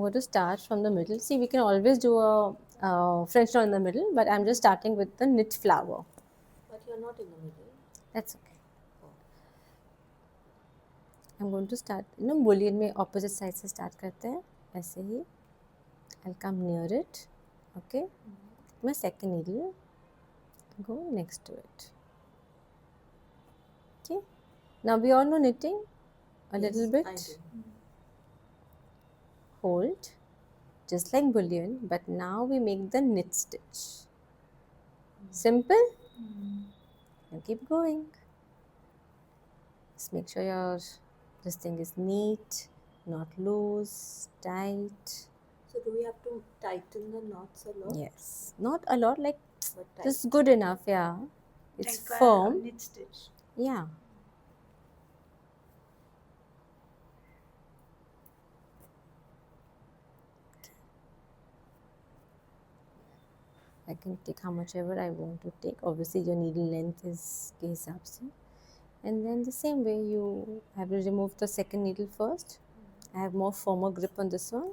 going to start from the middle. See, we can always do a French knot in the middle, but I'm just starting with the knit flower. But you're not in the middle. That's okay. I'm going to start, boolean में opposite side से start करते हैं ऐसे ही. I'll come near it. Okay. My second needle, go next to it. Okay. Now we all know knitting a little bit. I do. Hold, just like bullion, but now we make the knit stitch. Simple. And keep going. Just make sure your this thing is neat, not loose, tight. So do we have to tighten the knots a lot? Yes, not a lot, like But tight. just good enough. Yeah, it's Like firm. a knit stitch. Yeah. I can take how much ever I want to take. Obviously, your needle length is के हिसाब से. And then the same way you have to remove the second needle first. I have more firmer grip on this one.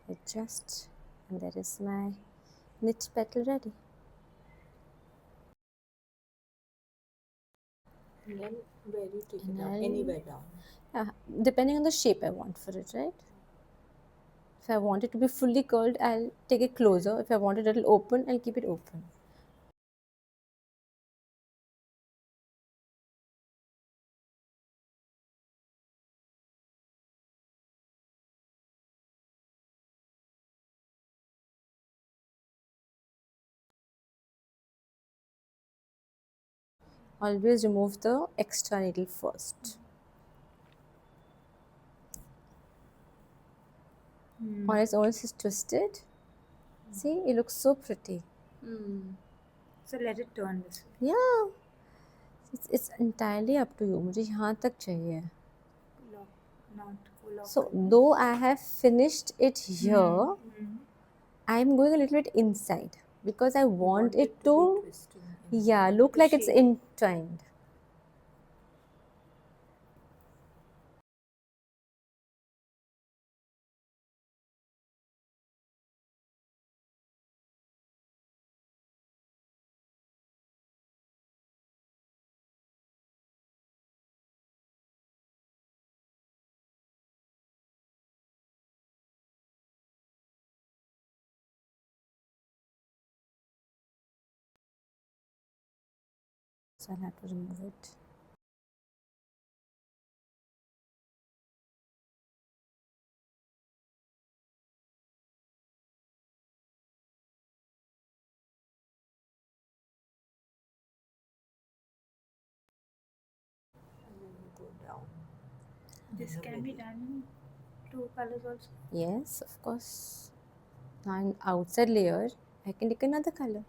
Adjust, and that is my knit petal ready. And then where you take And it down? I'll- Anywhere down. Yeah, depending on the shape I want for it, right? If I want it to be fully curled, I'll take it closer. If I want it a little open, I'll keep it open. Always remove the extra needle first. On its own, it's twisted. See, it looks so pretty. So let it turn this way. Yeah, it's entirely up to you. मुझे यहाँ तक चाहिए. So though I have finished it here, I'm going a little bit inside because I want it to be twisting in. yeah, look like it's entwined. So I'll have to remove it. And then you go down. This can be done in two colors also. Yes, of course. Now in outside layer, I can take another color.